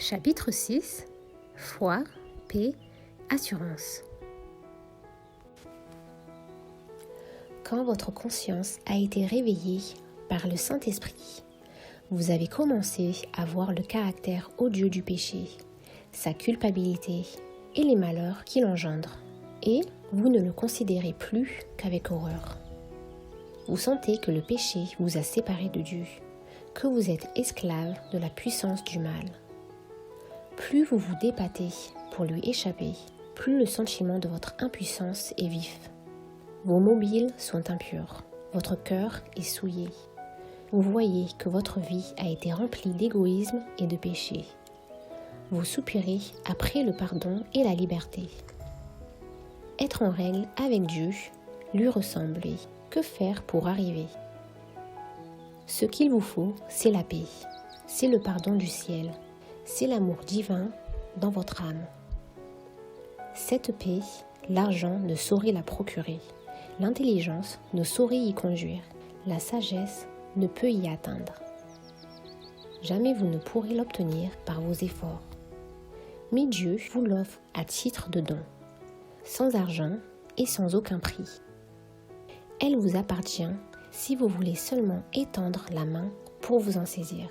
Chapitre 6. Foi, paix, assurance. Quand votre conscience a été réveillée par le Saint-Esprit, vous avez commencé à voir le caractère odieux du péché, sa culpabilité et les malheurs qu'il engendre, et vous ne le considérez plus qu'avec horreur. Vous sentez que le péché vous a séparé de Dieu, que vous êtes esclave de la puissance du mal. Plus vous vous débattez pour lui échapper, plus le sentiment de votre impuissance est vif. Vos mobiles sont impurs, votre cœur est souillé. Vous voyez que votre vie a été remplie d'égoïsme et de péché. Vous soupirez après le pardon et la liberté. Être en règle avec Dieu, lui ressembler, que faire pour arriver? Ce qu'il vous faut, c'est la paix, c'est le pardon du ciel, c'est l'amour divin dans votre âme. Cette paix, l'argent ne saurait la procurer, l'intelligence ne saurait y conduire, la sagesse ne peut y atteindre. Jamais vous ne pourrez l'obtenir par vos efforts. Mais Dieu vous l'offre à titre de don, sans argent et sans aucun prix. Elle vous appartient si vous voulez seulement étendre la main pour vous en saisir.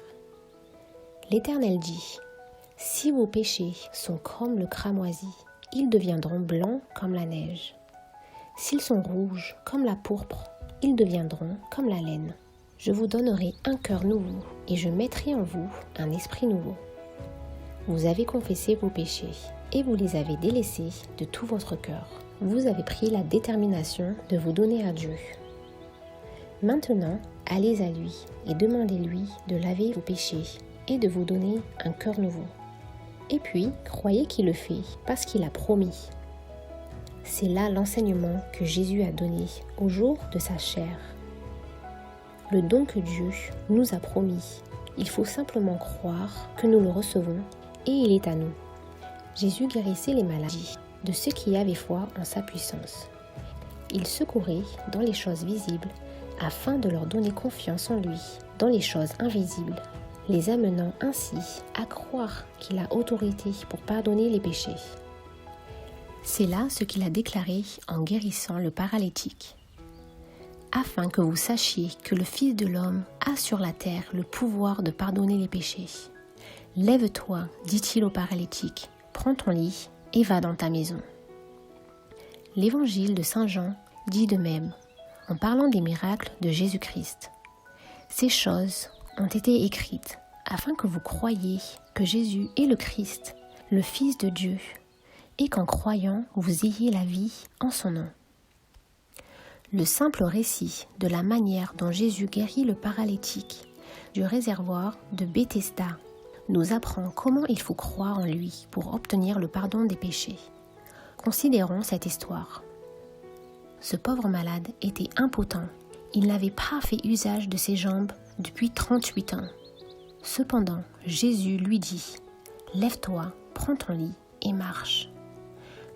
L'Éternel dit, « Si vos péchés sont comme le cramoisi, ils deviendront blancs comme la neige. S'ils sont rouges comme la pourpre, ils deviendront comme la laine. Je vous donnerai un cœur nouveau et je mettrai en vous un esprit nouveau. Vous avez confessé vos péchés et vous les avez délaissés de tout votre cœur. Vous avez pris la détermination de vous donner à Dieu. Maintenant, allez à lui et demandez-lui de laver vos péchés et de vous donner un cœur nouveau. Et puis, croyez qu'il le fait parce qu'il a promis. C'est là l'enseignement que Jésus a donné au jour de sa chair. Le don que Dieu nous a promis, il faut simplement croire que nous le recevons et il est à nous. Jésus guérissait les maladies de ceux qui avaient foi en sa puissance. Il secourait dans les choses visibles afin de leur donner confiance en lui dans les choses invisibles, les amenant ainsi à croire qu'il a autorité pour pardonner les péchés. C'est là ce qu'il a déclaré en guérissant le paralytique. Afin que vous sachiez que le Fils de l'homme a sur la terre le pouvoir de pardonner les péchés. Lève-toi, dit-il au paralytique, prends ton lit et va dans ta maison. L'évangile de Saint Jean dit de même, en parlant des miracles de Jésus-Christ. Ces choses ont été écrites afin que vous croyiez que Jésus est le Christ, le Fils de Dieu, et qu'en croyant, vous ayez la vie en son nom. Le simple récit de la manière dont Jésus guérit le paralytique du réservoir de Bethesda nous apprend comment il faut croire en lui pour obtenir le pardon des péchés. Considérons cette histoire. Ce pauvre malade était impotent. Il n'avait pas fait usage de ses jambes depuis 38 ans. Cependant, Jésus lui dit, « Lève-toi, prends ton lit et marche. »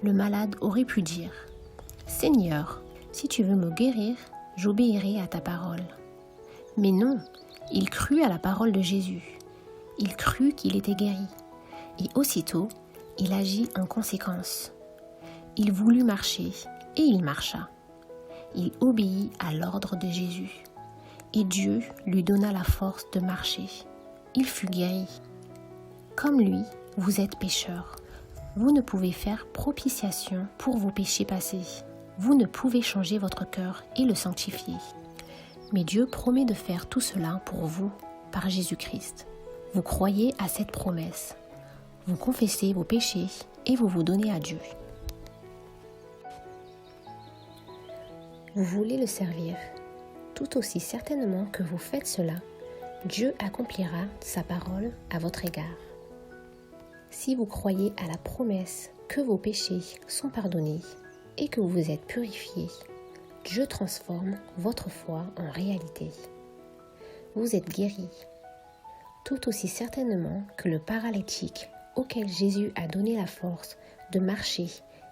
Le malade aurait pu dire, « Seigneur, si tu veux me guérir, j'obéirai à ta parole. » Mais non, il crut à la parole de Jésus. Il crut qu'il était guéri. Et aussitôt, il agit en conséquence. Il voulut marcher et il marcha. Il obéit à l'ordre de Jésus. Et Dieu lui donna la force de marcher. Il fut guéri. Comme lui, vous êtes pécheur. Vous ne pouvez faire propitiation pour vos péchés passés. Vous ne pouvez changer votre cœur et le sanctifier. Mais Dieu promet de faire tout cela pour vous par Jésus-Christ. Vous croyez à cette promesse. Vous confessez vos péchés et vous vous donnez à Dieu. Vous voulez le servir. Tout aussi certainement que vous faites cela, Dieu accomplira sa parole à votre égard. Si vous croyez à la promesse que vos péchés sont pardonnés et que vous êtes purifiés, Dieu transforme votre foi en réalité. Vous êtes guéris, tout aussi certainement que le paralytique auquel Jésus a donné la force de marcher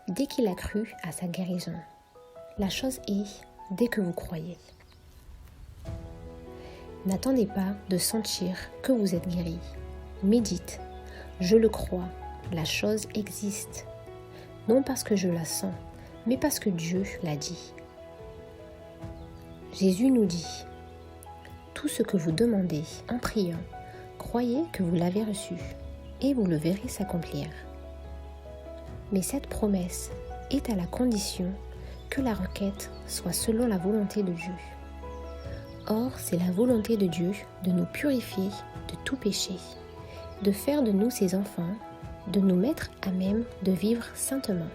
dès qu'il a cru à sa guérison. La chose est dès que vous croyez. N'attendez pas de sentir que vous êtes guéri. Médite. Je le crois, la chose existe. Non parce que je la sens, mais parce que Dieu l'a dit. Jésus nous dit, tout ce que vous demandez en priant, croyez que vous l'avez reçu et vous le verrez s'accomplir. Mais cette promesse est à la condition que la requête soit selon la volonté de Dieu. Or, c'est la volonté de Dieu de nous purifier de tout péché, de faire de nous ses enfants, de nous mettre à même de vivre saintement.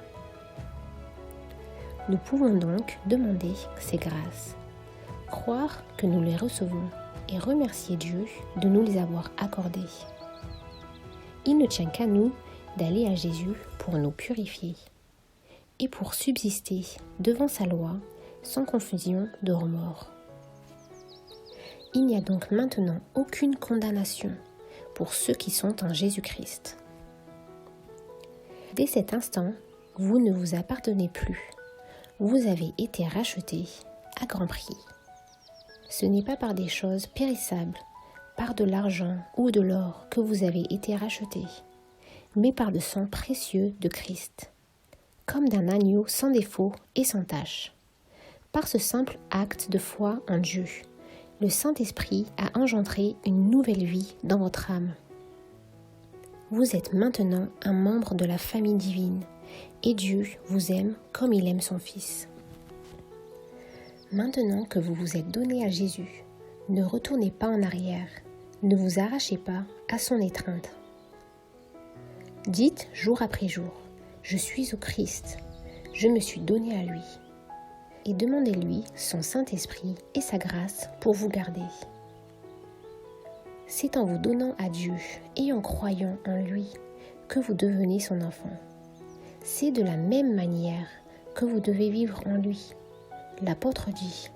Nous pouvons donc demander ces grâces, croire que nous les recevons et remercier Dieu de nous les avoir accordées. Il ne tient qu'à nous d'aller à Jésus pour nous purifier et pour subsister devant sa loi sans confusion de remords. Il n'y a donc maintenant aucune condamnation pour ceux qui sont en Jésus-Christ. Dès cet instant, vous ne vous appartenez plus. Vous avez été rachetés à grand prix. Ce n'est pas par des choses périssables, par de l'argent ou de l'or que vous avez été rachetés, mais par le sang précieux de Christ, comme d'un agneau sans défaut et sans tache. Par ce simple acte de foi en Dieu, le Saint-Esprit a engendré une nouvelle vie dans votre âme. Vous êtes maintenant un membre de la famille divine et Dieu vous aime comme il aime son Fils. Maintenant que vous vous êtes donné à Jésus, ne retournez pas en arrière, ne vous arrachez pas à son étreinte. Dites jour après jour, je suis au Christ, je me suis donné à lui. Et demandez-lui son Saint-Esprit et sa grâce pour vous garder. C'est en vous donnant à Dieu et en croyant en lui que vous devenez son enfant. C'est de la même manière que vous devez vivre en lui. L'apôtre dit,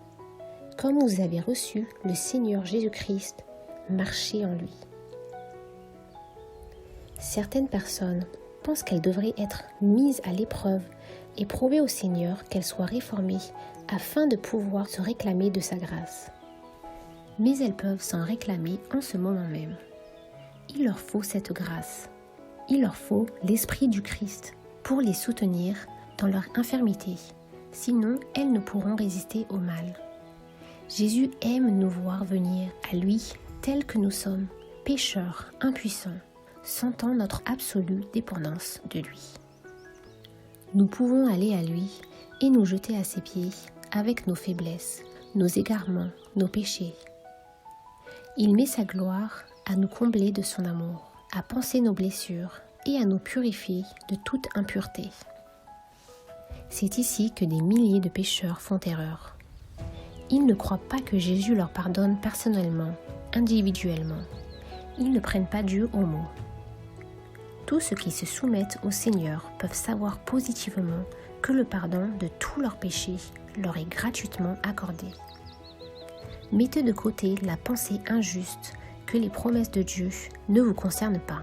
comme vous avez reçu le Seigneur Jésus-Christ, marchez en lui. Certaines personnes pensent qu'elles devraient être mises à l'épreuve et prouver au Seigneur qu'elles soient réformées afin de pouvoir se réclamer de sa grâce. Mais elles peuvent s'en réclamer en ce moment même. Il leur faut cette grâce. Il leur faut l'Esprit du Christ pour les soutenir dans leur infirmité. Sinon, elles ne pourront résister au mal. Jésus aime nous voir venir à lui tels que nous sommes, pécheurs, impuissants, sentant notre absolue dépendance de lui. Nous pouvons aller à lui et nous jeter à ses pieds avec nos faiblesses, nos égarements, nos péchés. Il met sa gloire à nous combler de son amour, à panser nos blessures et à nous purifier de toute impureté. C'est ici que des milliers de pécheurs font erreur. Ils ne croient pas que Jésus leur pardonne personnellement, individuellement. Ils ne prennent pas Dieu au mot. Tous ceux qui se soumettent au Seigneur peuvent savoir positivement que le pardon de tous leurs péchés leur est gratuitement accordé. Mettez de côté la pensée injuste que les promesses de Dieu ne vous concernent pas.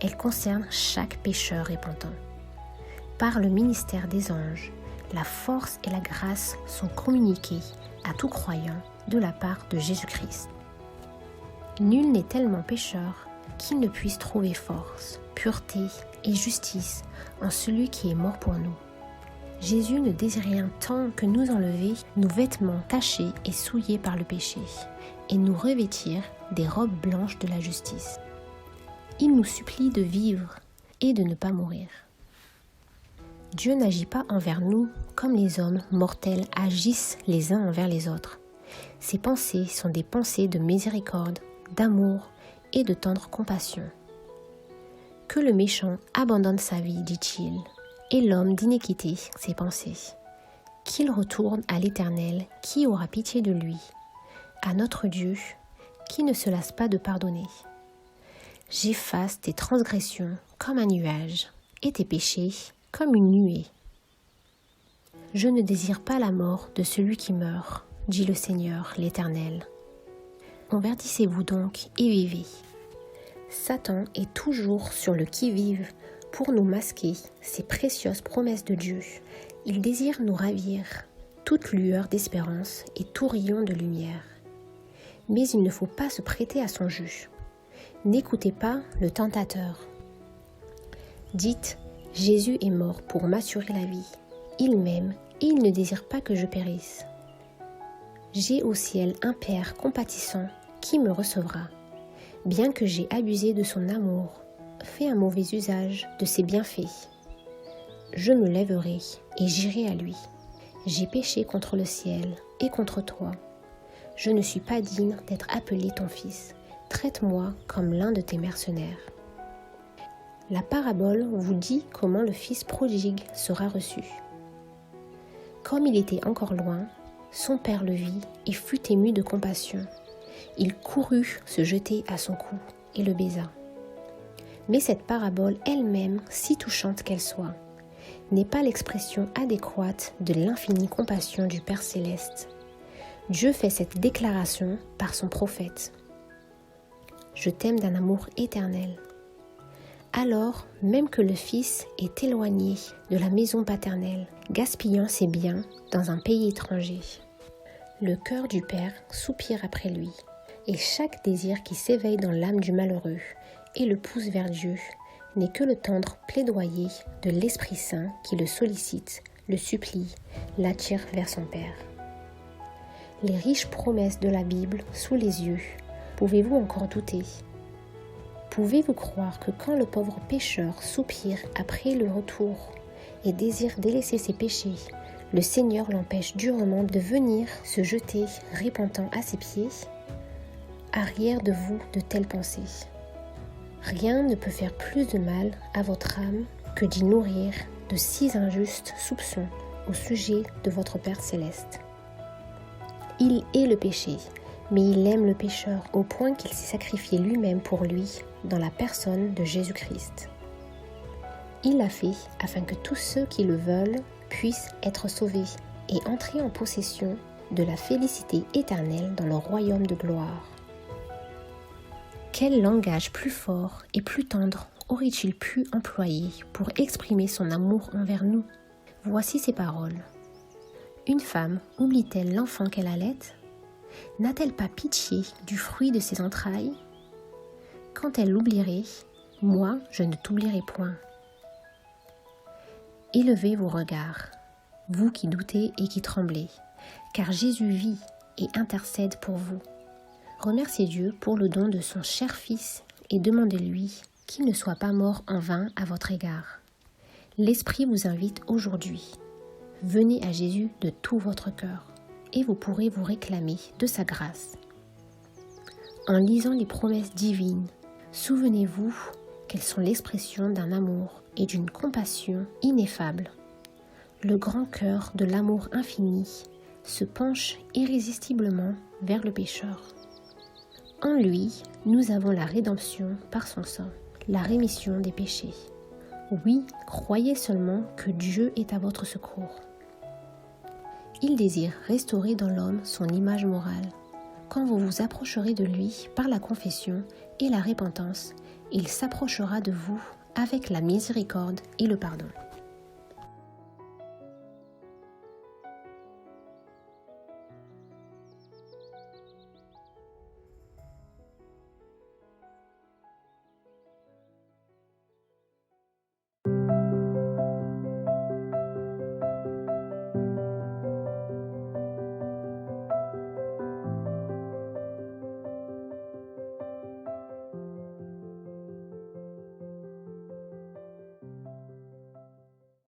Elles concernent chaque pécheur repentant. Par le ministère des anges, la force et la grâce sont communiquées à tout croyant de la part de Jésus-Christ. Nul n'est tellement pécheur qu'il ne puisse trouver force, pureté et justice en celui qui est mort pour nous. Jésus ne désire rien tant que nous enlever nos vêtements tachés et souillés par le péché et nous revêtir des robes blanches de la justice. Il nous supplie de vivre et de ne pas mourir. Dieu n'agit pas envers nous comme les hommes mortels agissent les uns envers les autres. Ses pensées sont des pensées de miséricorde, d'amour et de tendre compassion. Que le méchant abandonne sa vie, dit-il, et l'homme d'iniquité ses pensées. Qu'il retourne à l'Éternel qui aura pitié de lui, à notre Dieu qui ne se lasse pas de pardonner. J'efface tes transgressions comme un nuage et tes péchés comme une nuée. Je ne désire pas la mort de celui qui meurt, dit le Seigneur l'Éternel. Convertissez-vous donc et vivez. Satan est toujours sur le qui-vive pour nous masquer ces précieuses promesses de Dieu. Il désire nous ravir, toute lueur d'espérance et tout rayon de lumière. Mais il ne faut pas se prêter à son jeu. N'écoutez pas le tentateur. Dites, Jésus est mort pour m'assurer la vie. Il m'aime et il ne désire pas que je périsse. J'ai au ciel un Père compatissant qui me recevra. Bien que j'ai abusé de son amour, fait un mauvais usage de ses bienfaits. Je me lèverai et j'irai à lui. J'ai péché contre le ciel et contre toi. Je ne suis pas digne d'être appelé ton fils. Traite-moi comme l'un de tes mercenaires. La parabole vous dit comment le fils prodigue sera reçu. Comme il était encore loin, son père le vit et fut ému de compassion. Il courut se jeter à son cou et le baisa. Mais cette parabole elle-même, si touchante qu'elle soit, n'est pas l'expression adéquate de l'infinie compassion du Père céleste. Dieu fait cette déclaration par son prophète. Je t'aime d'un amour éternel. Alors, même que le Fils est éloigné de la maison paternelle, gaspillant ses biens dans un pays étranger, le cœur du Père soupire après lui, et chaque désir qui s'éveille dans l'âme du malheureux et le pousse vers Dieu n'est que le tendre plaidoyer de l'Esprit Saint qui le sollicite, le supplie, l'attire vers son Père. Les riches promesses de la Bible sous les yeux, pouvez-vous encore douter ? Pouvez-vous croire que quand le pauvre pécheur soupire après le retour et désire délaisser ses péchés, le Seigneur l'empêche durement de venir se jeter repentant à ses pieds ? Arrière de vous de telles pensées. Rien ne peut faire plus de mal à votre âme que d'y nourrir de si injustes soupçons au sujet de votre Père céleste. Il est le péché, mais il aime le pécheur au point qu'il s'est sacrifié lui-même pour lui dans la personne de Jésus-Christ. Il l'a fait afin que tous ceux qui le veulent puissent être sauvés et entrer en possession de la félicité éternelle dans le royaume de gloire. Quel langage plus fort et plus tendre aurait-il pu employer pour exprimer son amour envers nous ? Voici ces paroles. Une femme oublie-t-elle l'enfant qu'elle allait ? N'a-t-elle pas pitié du fruit de ses entrailles ? Quand elle l'oublierait, moi je ne t'oublierai point. Élevez vos regards, vous qui doutez et qui tremblez, car Jésus vit et intercède pour vous. Remerciez Dieu pour le don de son cher Fils et demandez-lui qu'il ne soit pas mort en vain à votre égard. L'Esprit vous invite aujourd'hui. Venez à Jésus de tout votre cœur et vous pourrez vous réclamer de sa grâce. En lisant les promesses divines, souvenez-vous qu'elles sont l'expression d'un amour et d'une compassion ineffables. Le grand cœur de l'amour infini se penche irrésistiblement vers le pécheur. En lui, nous avons la rédemption par son sang, la rémission des péchés. Oui, croyez seulement que Dieu est à votre secours. Il désire restaurer dans l'homme son image morale. Quand vous vous approcherez de lui par la confession et la repentance, il s'approchera de vous avec la miséricorde et le pardon.